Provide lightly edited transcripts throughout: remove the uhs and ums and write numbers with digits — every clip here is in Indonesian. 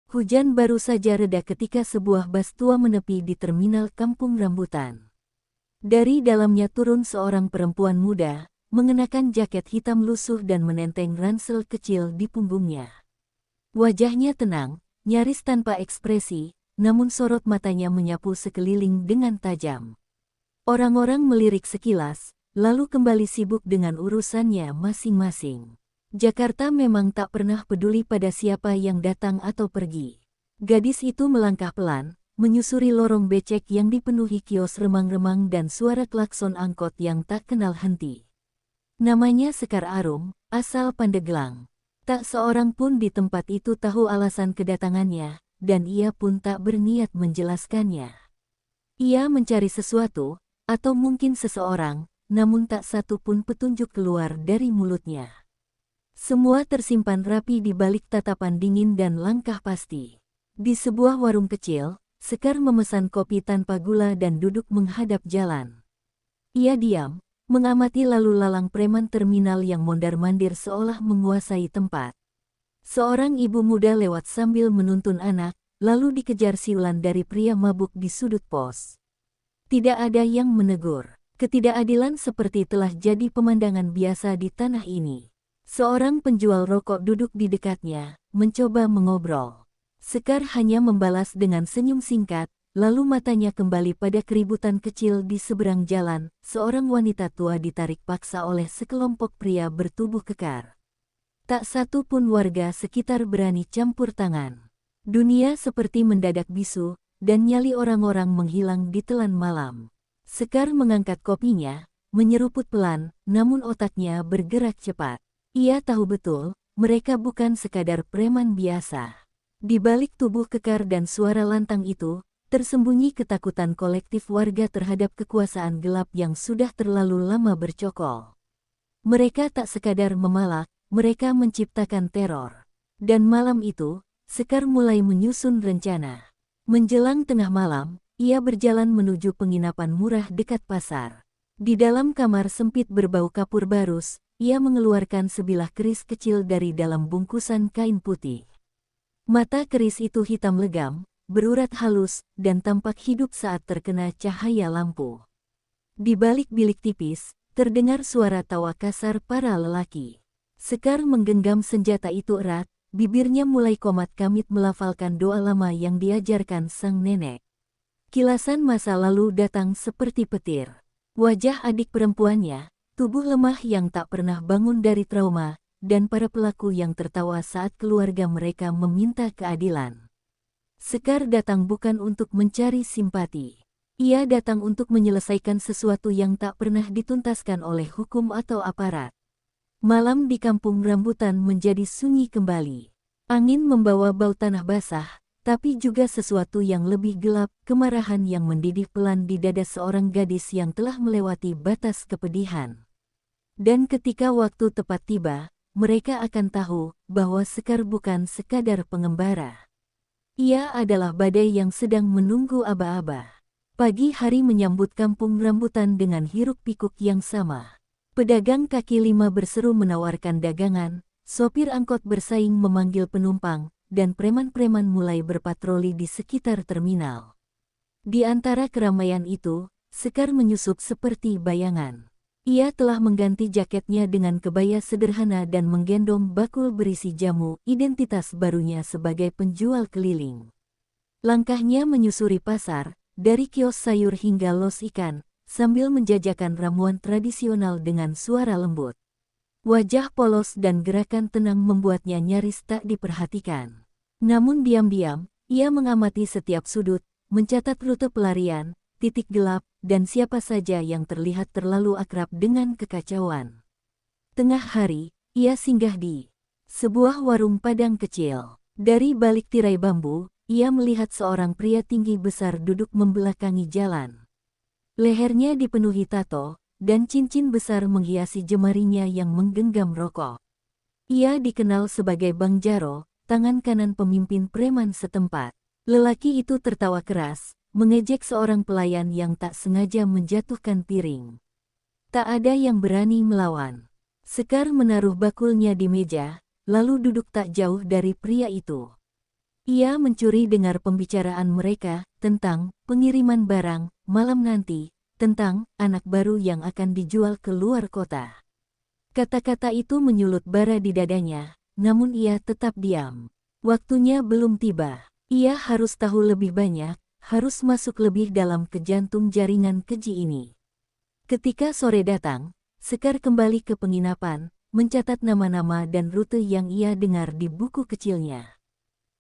Hujan baru saja reda ketika sebuah bus tua menepi di terminal Kampung Rambutan. Dari dalamnya turun seorang perempuan muda, mengenakan jaket hitam lusuh dan menenteng ransel kecil di punggungnya. Wajahnya tenang, nyaris tanpa ekspresi, namun sorot matanya menyapu sekeliling dengan tajam. Orang-orang melirik sekilas, lalu kembali sibuk dengan urusannya masing-masing. Jakarta memang tak pernah peduli pada siapa yang datang atau pergi. Gadis itu melangkah pelan, menyusuri lorong becek yang dipenuhi kios remang-remang dan suara klakson angkot yang tak kenal henti. Namanya Sekar Arum, asal Pandeglang. Tak seorang pun di tempat itu tahu alasan kedatangannya, dan ia pun tak berniat menjelaskannya. Ia mencari sesuatu, atau mungkin seseorang, namun tak satu pun petunjuk keluar dari mulutnya. Semua tersimpan rapi di balik tatapan dingin dan langkah pasti. Di sebuah warung kecil, Sekar memesan kopi tanpa gula dan duduk menghadap jalan. Ia diam, mengamati lalu lalang preman terminal yang mondar-mandir seolah menguasai tempat. Seorang ibu muda lewat sambil menuntun anak, lalu dikejar siulan dari pria mabuk di sudut pos. Tidak ada yang menegur. Ketidakadilan seperti telah jadi pemandangan biasa di tanah ini. Seorang penjual rokok duduk di dekatnya, mencoba mengobrol. Sekar hanya membalas dengan senyum singkat, lalu matanya kembali pada keributan kecil di seberang jalan. Seorang wanita tua ditarik paksa oleh sekelompok pria bertubuh kekar. Tak satu pun warga sekitar berani campur tangan. Dunia seperti mendadak bisu, dan nyali orang-orang menghilang di telan malam. Sekar mengangkat kopinya, menyeruput pelan, namun otaknya bergerak cepat. Ia tahu betul, mereka bukan sekadar preman biasa. Di balik tubuh kekar dan suara lantang itu, tersembunyi ketakutan kolektif warga terhadap kekuasaan gelap yang sudah terlalu lama bercokol. Mereka tak sekadar memalak, mereka menciptakan teror. Dan malam itu, Sekar mulai menyusun rencana. Menjelang tengah malam, ia berjalan menuju penginapan murah dekat pasar. Di dalam kamar sempit berbau kapur barus, ia mengeluarkan sebilah keris kecil dari dalam bungkusan kain putih. Mata keris itu hitam legam, berurat halus, dan tampak hidup saat terkena cahaya lampu. Di balik bilik tipis, terdengar suara tawa kasar para lelaki. Sekar menggenggam senjata itu erat, bibirnya mulai komat kamit melafalkan doa lama yang diajarkan sang nenek. Kilasan masa lalu datang seperti petir. Wajah adik perempuannya, tubuh lemah yang tak pernah bangun dari trauma, dan para pelaku yang tertawa saat keluarga mereka meminta keadilan. Sekar datang bukan untuk mencari simpati. Ia datang untuk menyelesaikan sesuatu yang tak pernah dituntaskan oleh hukum atau aparat. Malam di Kampung Rambutan menjadi sunyi kembali. Angin membawa bau tanah basah, tapi juga sesuatu yang lebih gelap, kemarahan yang mendidih pelan di dada seorang gadis yang telah melewati batas kepedihan. Dan ketika waktu tepat tiba, mereka akan tahu bahwa Sekar bukan sekadar pengembara. Ia adalah badai yang sedang menunggu aba-aba. Pagi hari menyambut Kampung Rambutan dengan hiruk-pikuk yang sama. Pedagang kaki lima berseru menawarkan dagangan, sopir angkot bersaing memanggil penumpang, dan preman-preman mulai berpatroli di sekitar terminal. Di antara keramaian itu, Sekar menyusup seperti bayangan. Ia telah mengganti jaketnya dengan kebaya sederhana dan menggendong bakul berisi jamu, identitas barunya sebagai penjual keliling. Langkahnya menyusuri pasar, dari kios sayur hingga los ikan, sambil menjajakan ramuan tradisional dengan suara lembut. Wajah polos dan gerakan tenang membuatnya nyaris tak diperhatikan. Namun diam-diam, ia mengamati setiap sudut, mencatat rute pelarian, titik gelap, dan siapa saja yang terlihat terlalu akrab dengan kekacauan. Tengah hari, ia singgah di sebuah warung padang kecil. Dari balik tirai bambu, ia melihat seorang pria tinggi besar duduk membelakangi jalan. Lehernya dipenuhi tato, dan cincin besar menghiasi jemarinya yang menggenggam rokok. Ia dikenal sebagai Bang Jaro, tangan kanan pemimpin preman setempat. Lelaki itu tertawa keras, mengejek seorang pelayan yang tak sengaja menjatuhkan piring. Tak ada yang berani melawan. Sekar menaruh bakulnya di meja, lalu duduk tak jauh dari pria itu. Ia mencuri dengar pembicaraan mereka tentang pengiriman barang malam nanti, tentang anak baru yang akan dijual ke luar kota. Kata-kata itu menyulut bara di dadanya, namun ia tetap diam. Waktunya belum tiba. Ia harus tahu lebih banyak, harus masuk lebih dalam ke jantung jaringan keji ini. Ketika sore datang, Sekar kembali ke penginapan, mencatat nama-nama dan rute yang ia dengar di buku kecilnya.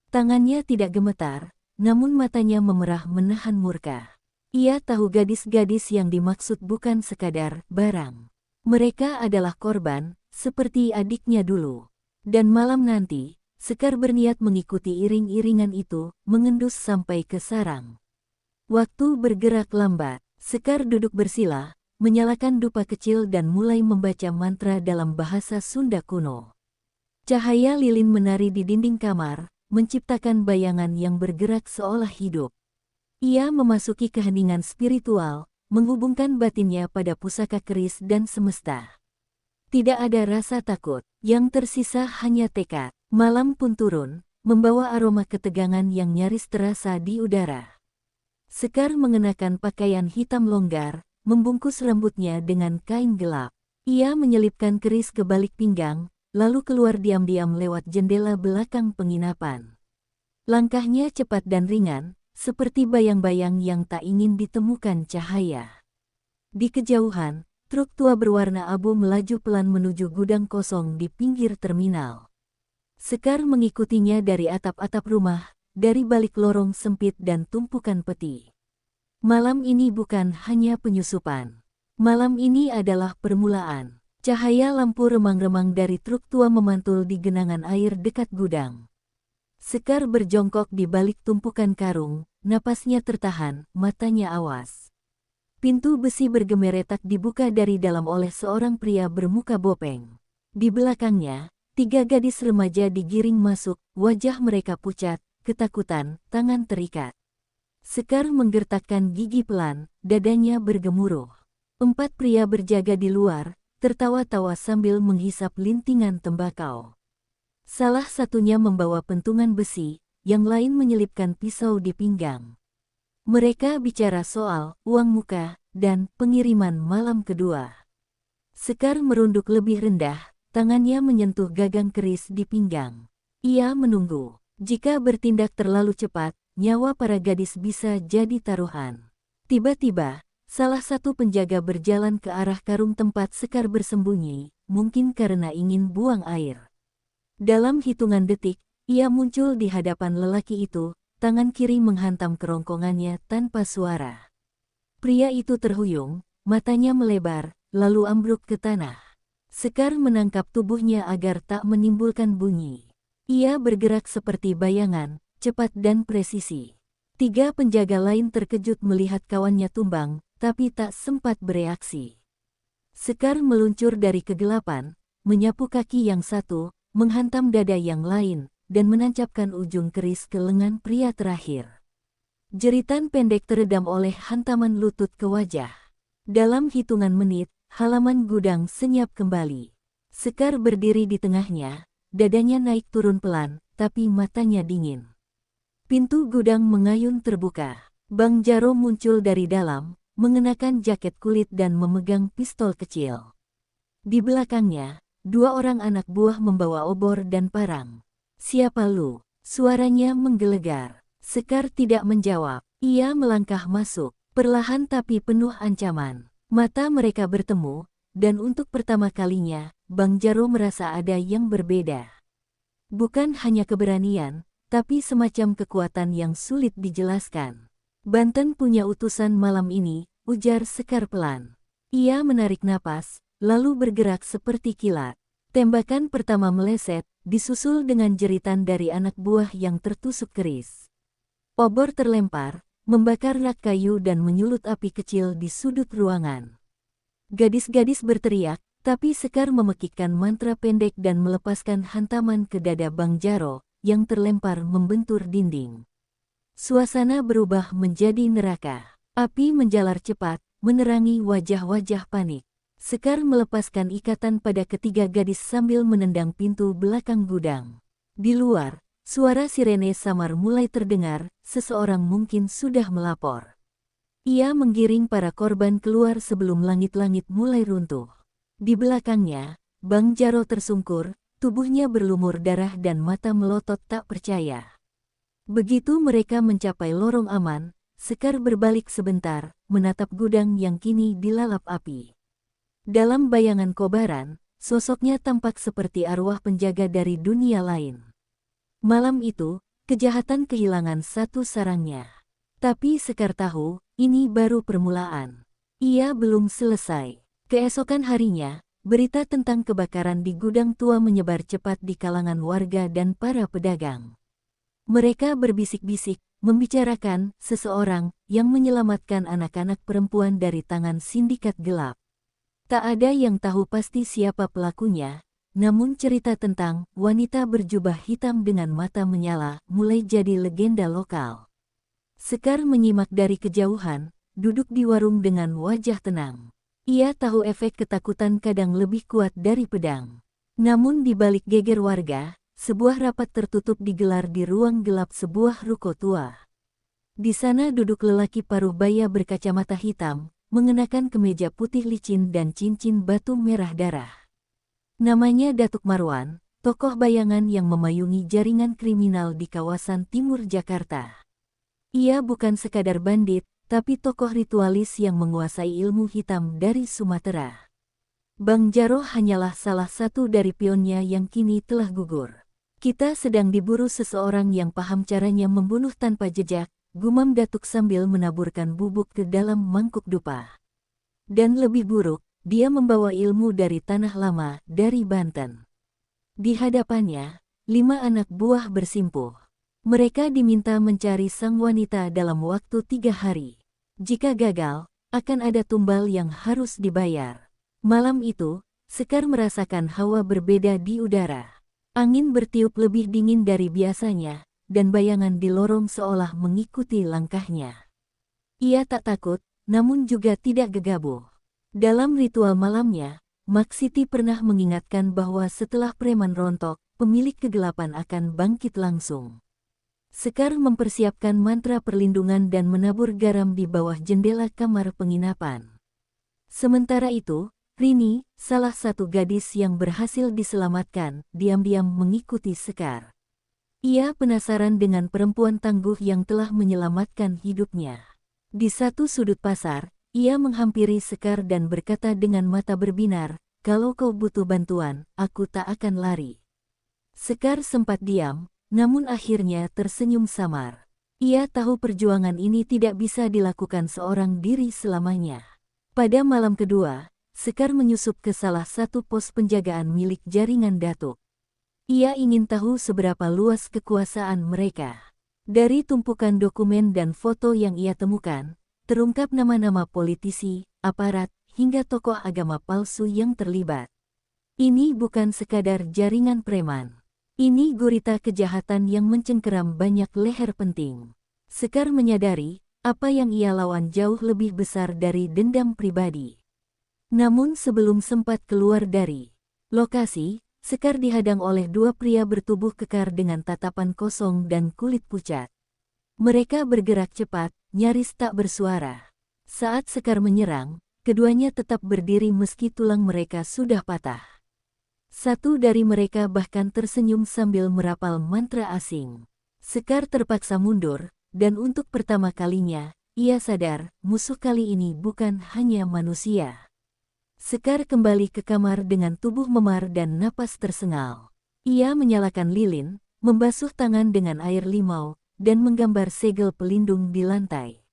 Tangannya tidak gemetar, namun matanya memerah menahan murka. Ia tahu gadis-gadis yang dimaksud bukan sekadar barang. Mereka adalah korban, seperti adiknya dulu. Dan malam nanti, Sekar berniat mengikuti iring-iringan itu, mengendus sampai ke sarang. Waktu bergerak lambat, Sekar duduk bersila, menyalakan dupa kecil dan mulai membaca mantra dalam bahasa Sunda kuno. Cahaya lilin menari di dinding kamar, menciptakan bayangan yang bergerak seolah hidup. Ia memasuki keheningan spiritual, menghubungkan batinnya pada pusaka keris dan semesta. Tidak ada rasa takut, yang tersisa hanya tekad. Malam pun turun, membawa aroma ketegangan yang nyaris terasa di udara. Sekar mengenakan pakaian hitam longgar, membungkus rambutnya dengan kain gelap. Ia menyelipkan keris ke balik pinggang, lalu keluar diam-diam lewat jendela belakang penginapan. Langkahnya cepat dan ringan, seperti bayang-bayang yang tak ingin ditemukan cahaya. Di kejauhan, truk tua berwarna abu melaju pelan menuju gudang kosong di pinggir terminal. Sekar mengikutinya dari atap-atap rumah, dari balik lorong sempit dan tumpukan peti. Malam ini bukan hanya penyusupan. Malam ini adalah permulaan. Cahaya lampu remang-remang dari truk tua memantul di genangan air dekat gudang. Sekar berjongkok di balik tumpukan karung, napasnya tertahan, matanya awas. Pintu besi bergemeretak dibuka dari dalam oleh seorang pria bermuka bopeng. Di belakangnya, 3 gadis remaja digiring masuk, wajah mereka pucat, ketakutan, tangan terikat. Sekar menggertakkan gigi pelan, dadanya bergemuruh. 4 pria berjaga di luar, tertawa-tawa sambil menghisap lintingan tembakau. Salah satunya membawa pentungan besi, yang lain menyelipkan pisau di pinggang. Mereka bicara soal uang muka dan pengiriman malam kedua. Sekar merunduk lebih rendah, tangannya menyentuh gagang keris di pinggang. Ia menunggu. Jika bertindak terlalu cepat, nyawa para gadis bisa jadi taruhan. Tiba-tiba, salah satu penjaga berjalan ke arah karung tempat Sekar bersembunyi, mungkin karena ingin buang air. Dalam hitungan detik, ia muncul di hadapan lelaki itu, tangan kiri menghantam kerongkongannya tanpa suara. Pria itu terhuyung, matanya melebar, lalu ambruk ke tanah. Sekar menangkap tubuhnya agar tak menimbulkan bunyi. Ia bergerak seperti bayangan, cepat dan presisi. 3 penjaga lain terkejut melihat kawannya tumbang, tapi tak sempat bereaksi. Sekar meluncur dari kegelapan, menyapu kaki yang satu, menghantam dada yang lain, dan menancapkan ujung keris ke lengan pria terakhir. Jeritan pendek teredam oleh hantaman lutut ke wajah. Dalam hitungan menit, halaman gudang senyap kembali. Sekar berdiri di tengahnya, dadanya naik turun pelan, tapi matanya dingin. Pintu gudang mengayun terbuka. Bang Jaro muncul dari dalam, mengenakan jaket kulit dan memegang pistol kecil. Di belakangnya, 2 orang anak buah membawa obor dan parang. "Siapa lu?" Suaranya menggelegar. Sekar tidak menjawab. Ia melangkah masuk, perlahan tapi penuh ancaman. Mata mereka bertemu, dan untuk pertama kalinya, Bang Jaro merasa ada yang berbeda. Bukan hanya keberanian, tapi semacam kekuatan yang sulit dijelaskan. "Banten punya utusan malam ini," ujar Sekar pelan. Ia menarik napas, lalu bergerak seperti kilat. Tembakan pertama meleset, disusul dengan jeritan dari anak buah yang tertusuk keris. Obor terlempar, membakar rak kayu dan menyulut api kecil di sudut ruangan. Gadis-gadis berteriak, tapi Sekar memekikkan mantra pendek dan melepaskan hantaman ke dada Bang Jaro, yang terlempar membentur dinding. Suasana berubah menjadi neraka. Api menjalar cepat, menerangi wajah-wajah panik. Sekar melepaskan ikatan pada ketiga gadis sambil menendang pintu belakang gudang. Di luar, Suara sirene samar mulai terdengar, seseorang mungkin sudah melapor. Ia menggiring para korban keluar sebelum langit-langit mulai runtuh. Di belakangnya, Bang Jaro tersungkur, tubuhnya berlumur darah dan mata melotot tak percaya. Begitu mereka mencapai lorong aman, Sekar berbalik sebentar, menatap gudang yang kini dilalap api. Dalam bayangan kobaran, sosoknya tampak seperti arwah penjaga dari dunia lain. Malam itu, kejahatan kehilangan satu sarangnya. Tapi Sekar tahu, ini baru permulaan. Ia belum selesai. Keesokan harinya, berita tentang kebakaran di gudang tua menyebar cepat di kalangan warga dan para pedagang. Mereka berbisik-bisik, membicarakan seseorang yang menyelamatkan anak-anak perempuan dari tangan sindikat gelap. Tak ada yang tahu pasti siapa pelakunya. Namun cerita tentang wanita berjubah hitam dengan mata menyala mulai jadi legenda lokal. Sekar menyimak dari kejauhan, duduk di warung dengan wajah tenang. Ia tahu efek ketakutan kadang lebih kuat dari pedang. Namun di balik geger warga, sebuah rapat tertutup digelar di ruang gelap sebuah ruko tua. Di sana duduk lelaki paruh baya berkacamata hitam, mengenakan kemeja putih licin dan cincin batu merah darah. Namanya Datuk Marwan, tokoh bayangan yang memayungi jaringan kriminal di kawasan timur Jakarta. Ia bukan sekadar bandit, tapi tokoh ritualis yang menguasai ilmu hitam dari Sumatera. Bang Jaro hanyalah salah satu dari pionnya yang kini telah gugur. Kita sedang diburu seseorang yang paham caranya membunuh tanpa jejak, gumam Datuk sambil menaburkan bubuk ke dalam mangkuk dupa. Dan lebih buruk, dia membawa ilmu dari tanah lama, dari Banten. Di hadapannya, 5 anak buah bersimpuh. Mereka diminta mencari sang wanita dalam waktu 3 hari. Jika gagal, akan ada tumbal yang harus dibayar. Malam itu, Sekar merasakan hawa berbeda di udara. Angin bertiup lebih dingin dari biasanya, dan bayangan di lorong seolah mengikuti langkahnya. Ia tak takut, namun juga tidak gegabah. Dalam ritual malamnya, Maksiti pernah mengingatkan bahwa setelah preman rontok, pemilik kegelapan akan bangkit langsung. Sekar mempersiapkan mantra perlindungan dan menabur garam di bawah jendela kamar penginapan. Sementara itu, Rini, salah satu gadis yang berhasil diselamatkan, diam-diam mengikuti Sekar. Ia penasaran dengan perempuan tangguh yang telah menyelamatkan hidupnya. Di satu sudut pasar, ia menghampiri Sekar dan berkata dengan mata berbinar, "Kalau kau butuh bantuan, aku tak akan lari." Sekar sempat diam, namun akhirnya tersenyum samar. Ia tahu perjuangan ini tidak bisa dilakukan seorang diri selamanya. Pada malam kedua, Sekar menyusup ke salah satu pos penjagaan milik jaringan Datuk. Ia ingin tahu seberapa luas kekuasaan mereka. Dari tumpukan dokumen dan foto yang ia temukan, terungkap nama-nama politisi, aparat, hingga tokoh agama palsu yang terlibat. Ini bukan sekadar jaringan preman. Ini gurita kejahatan yang mencengkeram banyak leher penting. Sekar menyadari, apa yang ia lawan jauh lebih besar dari dendam pribadi. Namun sebelum sempat keluar dari lokasi, Sekar dihadang oleh 2 pria bertubuh kekar dengan tatapan kosong dan kulit pucat. Mereka bergerak cepat, nyaris tak bersuara. Saat Sekar menyerang, keduanya tetap berdiri meski tulang mereka sudah patah. Satu dari mereka bahkan tersenyum sambil merapal mantra asing. Sekar terpaksa mundur, dan untuk pertama kalinya, ia sadar musuh kali ini bukan hanya manusia. Sekar kembali ke kamar dengan tubuh memar dan napas tersengal. Ia menyalakan lilin, membasuh tangan dengan air limau, dan menggambar segel pelindung di lantai.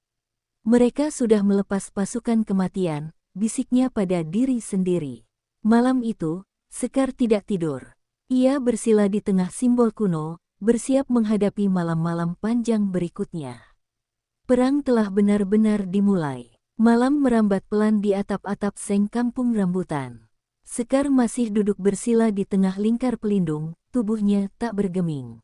Mereka sudah melepas pasukan kematian, bisiknya pada diri sendiri. Malam itu, Sekar tidak tidur. Ia bersila di tengah simbol kuno, bersiap menghadapi malam-malam panjang berikutnya. Perang telah benar-benar dimulai. Malam merambat pelan di atap-atap seng kampung rambutan. Sekar masih duduk bersila di tengah lingkar pelindung, tubuhnya tak bergeming.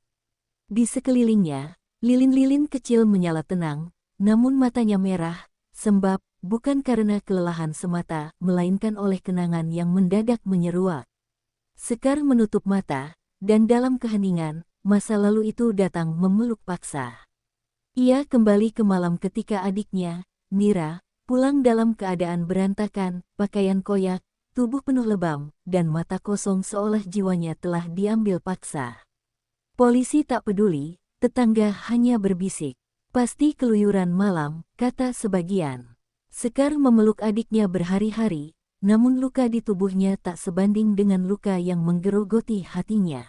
Di sekelilingnya, lilin-lilin kecil menyala tenang, namun matanya merah, sembab, bukan karena kelelahan semata, melainkan oleh kenangan yang mendadak menyeruak. Sekar menutup mata, dan dalam keheningan, masa lalu itu datang memeluk paksa. Ia kembali ke malam ketika adiknya, Mira, pulang dalam keadaan berantakan, pakaian koyak, tubuh penuh lebam, dan mata kosong seolah jiwanya telah diambil paksa. Polisi tak peduli, tetangga hanya berbisik. Pasti keluyuran malam, kata sebagian. Sekar memeluk adiknya berhari-hari, namun luka di tubuhnya tak sebanding dengan luka yang menggerogoti hatinya.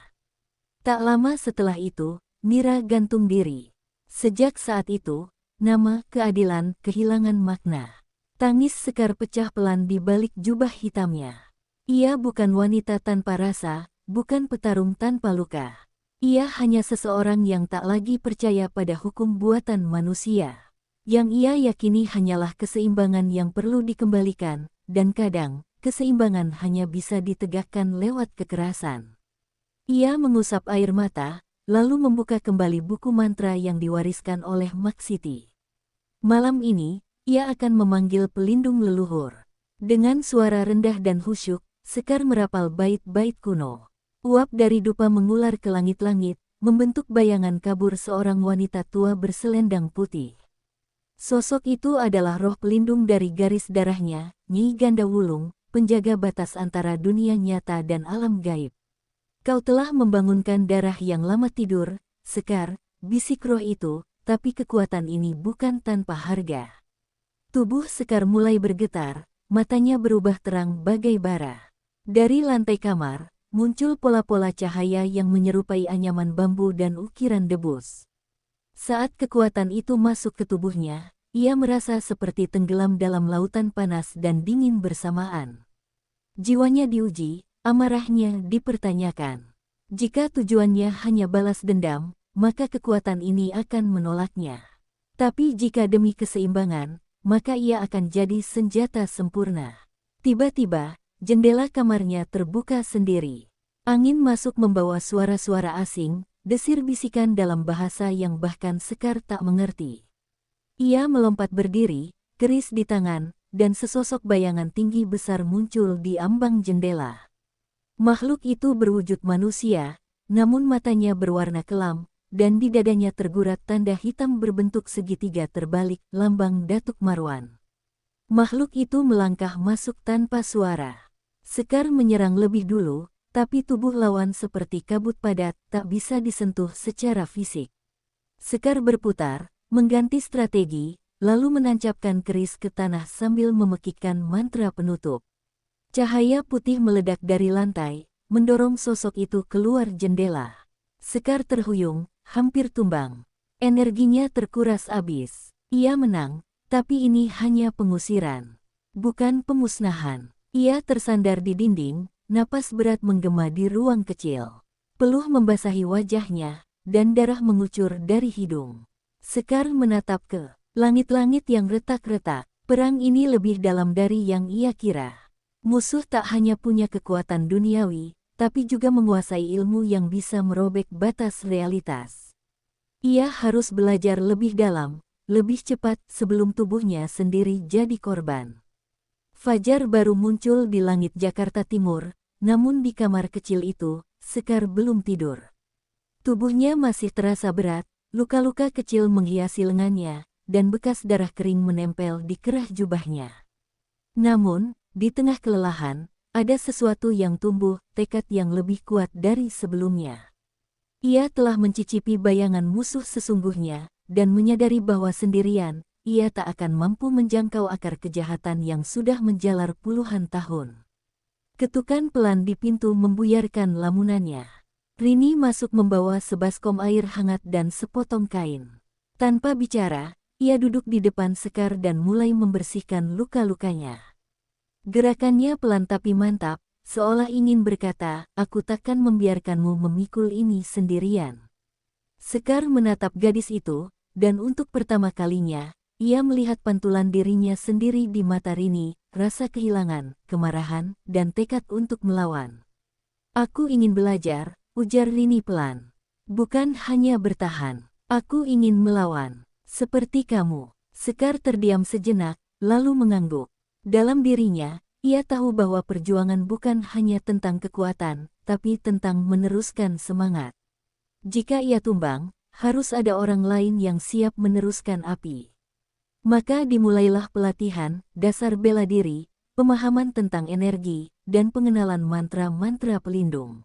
Tak lama setelah itu, Mira gantung diri. Sejak saat itu, nama keadilan kehilangan makna. Tangis Sekar pecah pelan di balik jubah hitamnya. Ia bukan wanita tanpa rasa, bukan petarung tanpa luka. Ia hanya seseorang yang tak lagi percaya pada hukum buatan manusia. Yang ia yakini hanyalah keseimbangan yang perlu dikembalikan, dan kadang, keseimbangan hanya bisa ditegakkan lewat kekerasan. Ia mengusap air mata, lalu membuka kembali buku mantra yang diwariskan oleh Maksiti. Malam ini, ia akan memanggil pelindung leluhur. Dengan suara rendah dan khusyuk, Sekar merapal bait-bait kuno. Uap dari dupa mengular ke langit-langit, membentuk bayangan kabur seorang wanita tua berselendang putih. Sosok itu adalah roh pelindung dari garis darahnya, Nyi Gandawulung, penjaga batas antara dunia nyata dan alam gaib. Kau telah membangunkan darah yang lama tidur, Sekar, bisik roh itu, tapi kekuatan ini bukan tanpa harga. Tubuh Sekar mulai bergetar, matanya berubah terang bagai bara. Dari lantai kamar, muncul pola-pola cahaya yang menyerupai anyaman bambu dan ukiran debus. Saat kekuatan itu masuk ke tubuhnya, ia merasa seperti tenggelam dalam lautan panas dan dingin bersamaan. Jiwanya diuji, amarahnya dipertanyakan. Jika tujuannya hanya balas dendam, maka kekuatan ini akan menolaknya. Tapi jika demi keseimbangan, maka ia akan jadi senjata sempurna. Tiba-tiba, jendela kamarnya terbuka sendiri. Angin masuk membawa suara-suara asing, desir bisikan dalam bahasa yang bahkan Sekar tak mengerti. Ia melompat berdiri, keris di tangan, dan sesosok bayangan tinggi besar muncul di ambang jendela. Makhluk itu berwujud manusia, namun matanya berwarna kelam, dan di dadanya tergurat tanda hitam berbentuk segitiga terbalik, lambang Datuk Marwan. Makhluk itu melangkah masuk tanpa suara. Sekar menyerang lebih dulu, tapi tubuh lawan seperti kabut padat, tak bisa disentuh secara fisik. Sekar berputar, mengganti strategi, lalu menancapkan keris ke tanah sambil memekikkan mantra penutup. Cahaya putih meledak dari lantai, mendorong sosok itu keluar jendela. Sekar terhuyung, hampir tumbang. Energinya terkuras abis. Ia menang, tapi ini hanya pengusiran, bukan pemusnahan. Ia tersandar di dinding, napas berat menggema di ruang kecil. Peluh membasahi wajahnya, dan darah mengucur dari hidung. Sekar menatap ke langit-langit yang retak-retak. Perang ini lebih dalam dari yang ia kira. Musuh tak hanya punya kekuatan duniawi, tapi juga menguasai ilmu yang bisa merobek batas realitas. Ia harus belajar lebih dalam, lebih cepat sebelum tubuhnya sendiri jadi korban. Fajar baru muncul di langit Jakarta Timur, namun di kamar kecil itu, Sekar belum tidur. Tubuhnya masih terasa berat, luka-luka kecil menghiasi lengannya, dan bekas darah kering menempel di kerah jubahnya. Namun, di tengah kelelahan, ada sesuatu yang tumbuh, tekad yang lebih kuat dari sebelumnya. Ia telah mencicipi bayangan musuh sesungguhnya, dan menyadari bahwa sendirian, ia tak akan mampu menjangkau akar kejahatan yang sudah menjalar puluhan tahun. Ketukan pelan di pintu membuyarkan lamunannya. Rini masuk membawa sebaskom air hangat dan sepotong kain. Tanpa bicara, ia duduk di depan Sekar dan mulai membersihkan luka-lukanya. Gerakannya pelan tapi mantap, seolah ingin berkata, "Aku takkan membiarkanmu memikul ini sendirian." Sekar menatap gadis itu, dan untuk pertama kalinya, ia melihat pantulan dirinya sendiri di mata Rini, rasa kehilangan, kemarahan, dan tekad untuk melawan. "Aku ingin belajar," ujar Rini pelan. "Bukan hanya bertahan. Aku ingin melawan. Seperti kamu." Sekar terdiam sejenak, lalu mengangguk. Dalam dirinya, ia tahu bahwa perjuangan bukan hanya tentang kekuatan, tapi tentang meneruskan semangat. Jika ia tumbang, harus ada orang lain yang siap meneruskan api. Maka dimulailah pelatihan, dasar bela diri, pemahaman tentang energi, dan pengenalan mantra-mantra pelindung.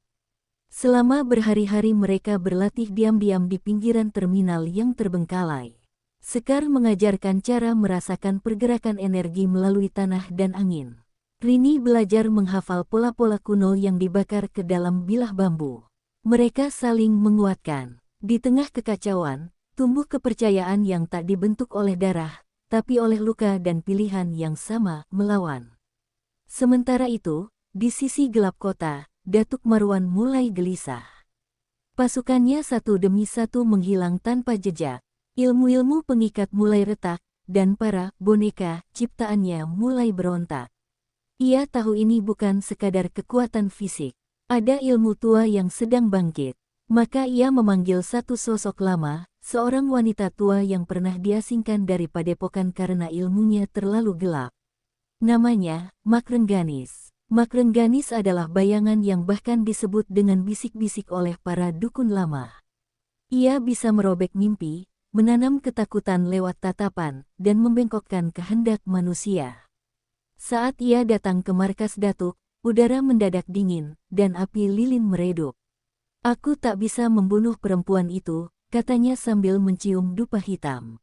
Selama berhari-hari mereka berlatih diam-diam di pinggiran terminal yang terbengkalai. Sekar mengajarkan cara merasakan pergerakan energi melalui tanah dan angin. Rini belajar menghafal pola-pola kuno yang dibakar ke dalam bilah bambu. Mereka saling menguatkan. Di tengah kekacauan, tumbuh kepercayaan yang tak dibentuk oleh darah, tapi oleh luka dan pilihan yang sama melawan. Sementara itu, di sisi gelap kota, Datuk Marwan mulai gelisah. Pasukannya satu demi satu menghilang tanpa jejak, ilmu-ilmu pengikat mulai retak, dan para boneka ciptaannya mulai berontak. Ia tahu ini bukan sekadar kekuatan fisik. Ada ilmu tua yang sedang bangkit. Maka ia memanggil satu sosok lama, seorang wanita tua yang pernah diasingkan dari padepokan karena ilmunya terlalu gelap. Namanya, Mak Rengganis. Mak Rengganis adalah bayangan yang bahkan disebut dengan bisik-bisik oleh para dukun lama. Ia bisa merobek mimpi, menanam ketakutan lewat tatapan, dan membengkokkan kehendak manusia. Saat ia datang ke markas Datuk, udara mendadak dingin, dan api lilin meredup. Aku tak bisa membunuh perempuan itu, katanya sambil mencium dupa hitam.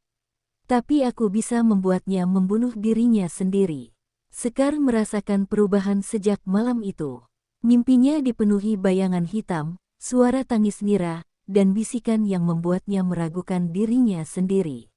Tapi aku bisa membuatnya membunuh dirinya sendiri. Sekar merasakan perubahan sejak malam itu. Mimpinya dipenuhi bayangan hitam, suara tangis Nira, dan bisikan yang membuatnya meragukan dirinya sendiri.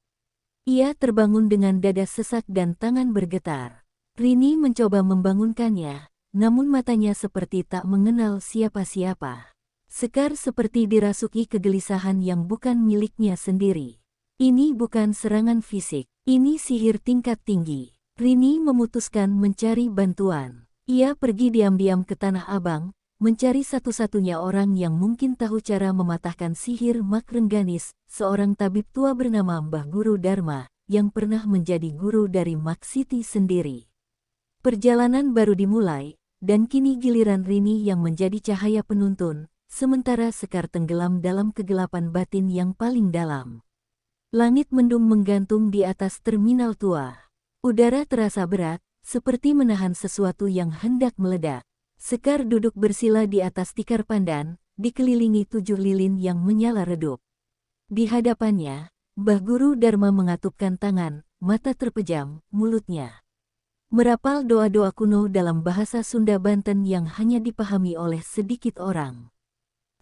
Ia terbangun dengan dada sesak dan tangan bergetar. Rini mencoba membangunkannya, namun matanya seperti tak mengenal siapa-siapa. Sekar seperti dirasuki kegelisahan yang bukan miliknya sendiri. Ini bukan serangan fisik, ini sihir tingkat tinggi. Rini memutuskan mencari bantuan. Ia pergi diam-diam ke Tanah Abang, mencari satu-satunya orang yang mungkin tahu cara mematahkan sihir Mak Rengganis, seorang tabib tua bernama Mbah Guru Dharma, yang pernah menjadi guru dari Mak Siti sendiri. Perjalanan baru dimulai, dan kini giliran Rini yang menjadi cahaya penuntun, sementara Sekar tenggelam dalam kegelapan batin yang paling dalam. Langit mendung menggantung di atas terminal tua. Udara terasa berat, seperti menahan sesuatu yang hendak meledak. Sekar duduk bersila di atas tikar pandan, dikelilingi 7 lilin yang menyala redup. Di hadapannya, Mbah Guru Dharma mengatupkan tangan, mata terpejam, mulutnya merapal doa-doa kuno dalam bahasa Sunda Banten yang hanya dipahami oleh sedikit orang.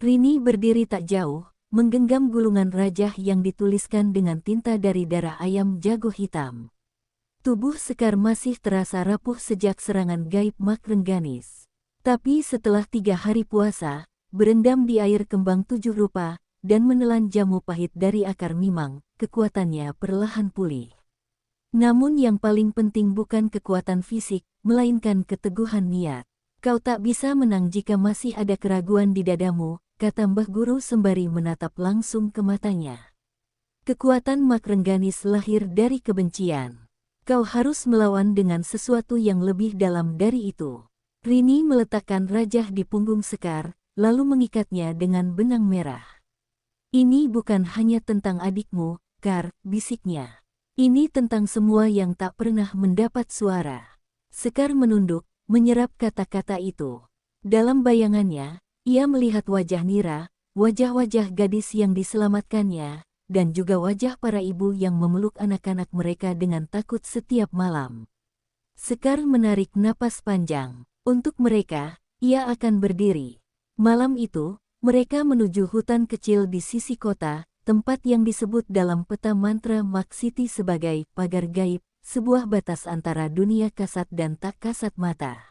Rini berdiri tak jauh, menggenggam gulungan rajah yang dituliskan dengan tinta dari darah ayam jago hitam. Tubuh Sekar masih terasa rapuh sejak serangan gaib Mak Rengganis. Tapi setelah 3 hari puasa, berendam di air kembang 7 rupa, dan menelan jamu pahit dari akar mimang, kekuatannya perlahan pulih. Namun yang paling penting bukan kekuatan fisik, melainkan keteguhan niat. Kau tak bisa menang jika masih ada keraguan di dadamu, kata Mbah Guru sembari menatap langsung ke matanya. Kekuatan Mak Rengganis lahir dari kebencian. Kau harus melawan dengan sesuatu yang lebih dalam dari itu. Rini meletakkan rajah di punggung Sekar, lalu mengikatnya dengan benang merah. Ini bukan hanya tentang adikmu, Kar, bisiknya. Ini tentang semua yang tak pernah mendapat suara. Sekar menunduk, menyerap kata-kata itu. Dalam bayangannya, ia melihat wajah Nira, wajah-wajah gadis yang diselamatkannya, dan juga wajah para ibu yang memeluk anak-anak mereka dengan takut setiap malam. Sekar menarik napas panjang. Untuk mereka, ia akan berdiri. Malam itu, mereka menuju hutan kecil di sisi kota, tempat yang disebut dalam peta mantra Mak Siti sebagai pagar gaib, sebuah batas antara dunia kasat dan tak kasat mata.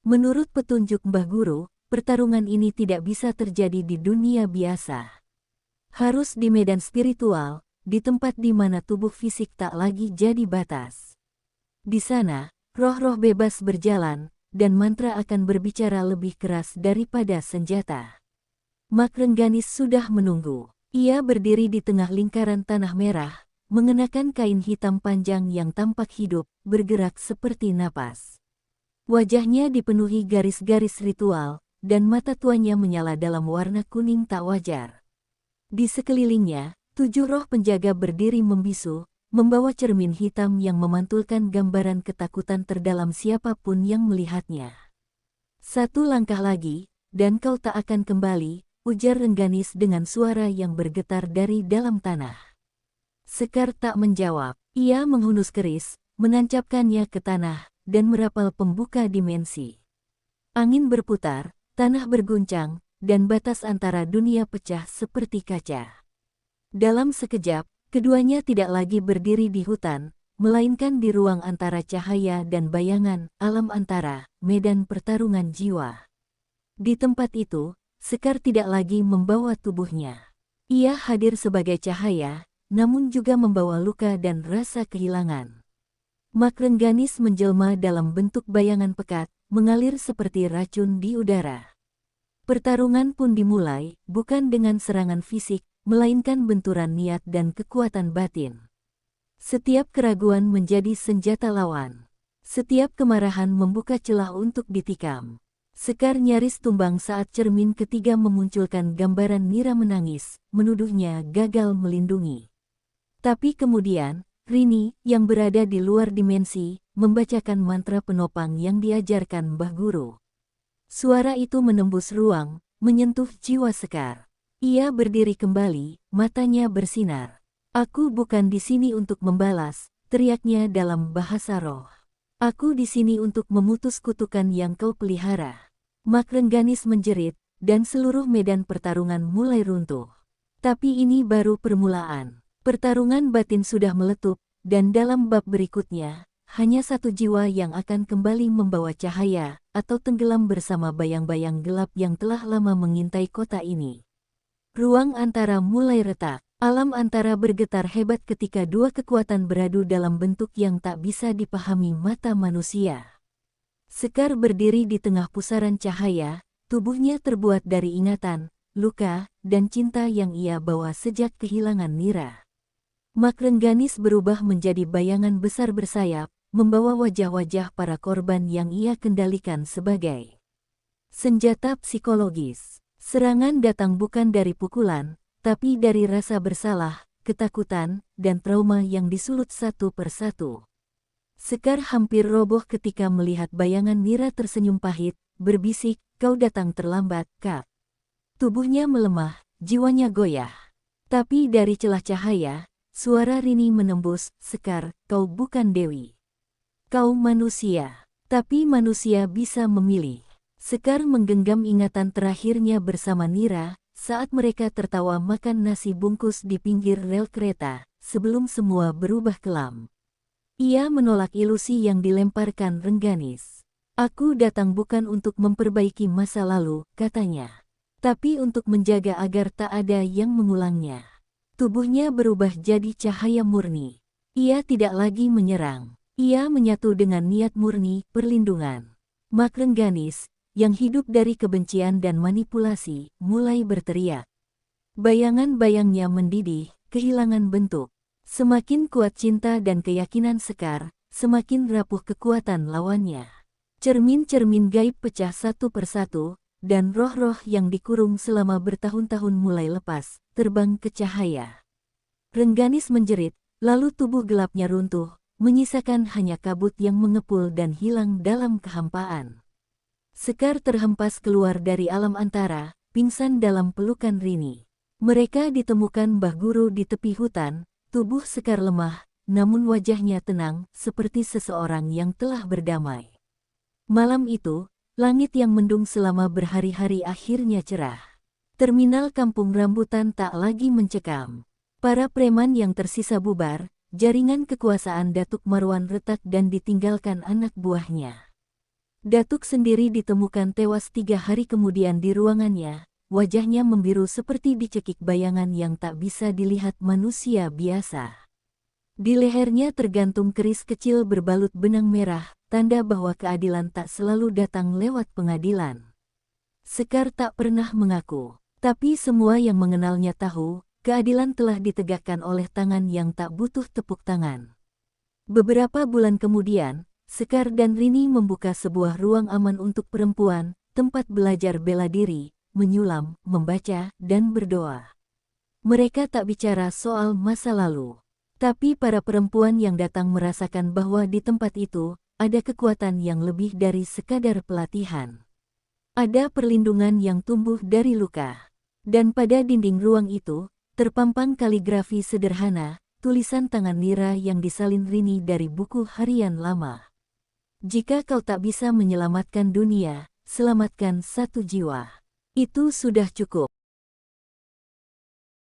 Menurut petunjuk Mbah Guru, pertarungan ini tidak bisa terjadi di dunia biasa. Harus di medan spiritual, di tempat di mana tubuh fisik tak lagi jadi batas. Di sana, roh-roh bebas berjalan, dan mantra akan berbicara lebih keras daripada senjata. Mak Rengganis sudah menunggu. Ia berdiri di tengah lingkaran tanah merah, mengenakan kain hitam panjang yang tampak hidup, bergerak seperti napas. Wajahnya dipenuhi garis-garis ritual, dan mata tuanya menyala dalam warna kuning tak wajar. Di sekelilingnya, 7 roh penjaga berdiri membisu, membawa cermin hitam yang memantulkan gambaran ketakutan terdalam siapapun yang melihatnya. "Satu langkah lagi, dan kau tak akan kembali," ujar Rengganis dengan suara yang bergetar dari dalam tanah. Sekar tak menjawab. Ia menghunus keris, menancapkannya ke tanah, dan merapal pembuka dimensi. Angin berputar, tanah berguncang, dan batas antara dunia pecah seperti kaca. Dalam sekejap, keduanya tidak lagi berdiri di hutan, melainkan di ruang antara cahaya dan bayangan, alam antara, medan pertarungan jiwa. Di tempat itu, Sekar tidak lagi membawa tubuhnya. Ia hadir sebagai cahaya, namun juga membawa luka dan rasa kehilangan. Mak Rengganis menjelma dalam bentuk bayangan pekat, mengalir seperti racun di udara. Pertarungan pun dimulai, bukan dengan serangan fisik, melainkan benturan niat dan kekuatan batin. Setiap keraguan menjadi senjata lawan. Setiap kemarahan membuka celah untuk ditikam. Sekar nyaris tumbang saat cermin ketiga memunculkan gambaran Mira menangis, menuduhnya gagal melindungi. Tapi kemudian, Rini, yang berada di luar dimensi, membacakan mantra penopang yang diajarkan Mbah Guru. Suara itu menembus ruang, menyentuh jiwa Sekar. Ia berdiri kembali, matanya bersinar. "Aku bukan di sini untuk membalas," teriaknya dalam bahasa roh. "Aku di sini untuk memutus kutukan yang kau pelihara." Mak Rengganis menjerit, dan seluruh medan pertarungan mulai runtuh. Tapi ini baru permulaan. Pertarungan batin sudah meletup, dan dalam bab berikutnya, hanya satu jiwa yang akan kembali membawa cahaya, atau tenggelam bersama bayang-bayang gelap yang telah lama mengintai kota ini. Ruang antara mulai retak. Alam antara bergetar hebat ketika dua kekuatan beradu dalam bentuk yang tak bisa dipahami mata manusia. Sekar berdiri di tengah pusaran cahaya, tubuhnya terbuat dari ingatan, luka, dan cinta yang ia bawa sejak kehilangan Mira. Mak Rengganis berubah menjadi bayangan besar bersayap, membawa wajah-wajah para korban yang ia kendalikan sebagai senjata psikologis. Serangan datang bukan dari pukulan, tapi dari rasa bersalah, ketakutan, dan trauma yang disulut satu persatu. Sekar hampir roboh ketika melihat bayangan Mira tersenyum pahit, berbisik, "Kau datang terlambat, Kak." Tubuhnya melemah, jiwanya goyah. Tapi dari celah cahaya, suara Rini menembus, "Sekar, kau bukan dewi. Kau manusia. Tapi manusia bisa memilih." Sekar menggenggam ingatan terakhirnya bersama Mira, saat mereka tertawa makan nasi bungkus di pinggir rel kereta, sebelum semua berubah kelam. Ia menolak ilusi yang dilemparkan Rengganis. "Aku datang bukan untuk memperbaiki masa lalu," katanya, "tapi untuk menjaga agar tak ada yang mengulangnya." Tubuhnya berubah jadi cahaya murni. Ia tidak lagi menyerang. Ia menyatu dengan niat murni, perlindungan. Mak Rengganis, yang hidup dari kebencian dan manipulasi, mulai berteriak. Bayangan-bayangnya mendidih, kehilangan bentuk. Semakin kuat cinta dan keyakinan Sekar, semakin rapuh kekuatan lawannya. Cermin-cermin gaib pecah satu persatu, dan roh-roh yang dikurung selama bertahun-tahun mulai lepas, terbang ke cahaya. Rengganis menjerit, lalu tubuh gelapnya runtuh, menyisakan hanya kabut yang mengepul dan hilang dalam kehampaan. Sekar terhempas keluar dari alam antara, pingsan dalam pelukan Rini. Mereka ditemukan Mbah Guru di tepi hutan, tubuh Sekar lemah, namun wajahnya tenang, seperti seseorang yang telah berdamai. Malam itu, langit yang mendung selama berhari-hari akhirnya cerah. Terminal Kampung Rambutan tak lagi mencekam. Para preman yang tersisa bubar, jaringan kekuasaan Datuk Marwan retak dan ditinggalkan anak buahnya. Datuk sendiri ditemukan tewas 3 hari kemudian di ruangannya, wajahnya membiru seperti dicekik bayangan yang tak bisa dilihat manusia biasa. Di lehernya tergantung keris kecil berbalut benang merah, tanda bahwa keadilan tak selalu datang lewat pengadilan. Sekar tak pernah mengaku, tapi semua yang mengenalnya tahu, keadilan telah ditegakkan oleh tangan yang tak butuh tepuk tangan. Beberapa bulan kemudian, Sekar dan Rini membuka sebuah ruang aman untuk perempuan, tempat belajar bela diri, menyulam, membaca, dan berdoa. Mereka tak bicara soal masa lalu. Tapi para perempuan yang datang merasakan bahwa di tempat itu, ada kekuatan yang lebih dari sekadar pelatihan. Ada perlindungan yang tumbuh dari luka. Dan pada dinding ruang itu, terpampang kaligrafi sederhana, tulisan tangan Lira yang disalin Rini dari buku harian lama. Jika kau tak bisa menyelamatkan dunia, selamatkan satu jiwa. Itu sudah cukup.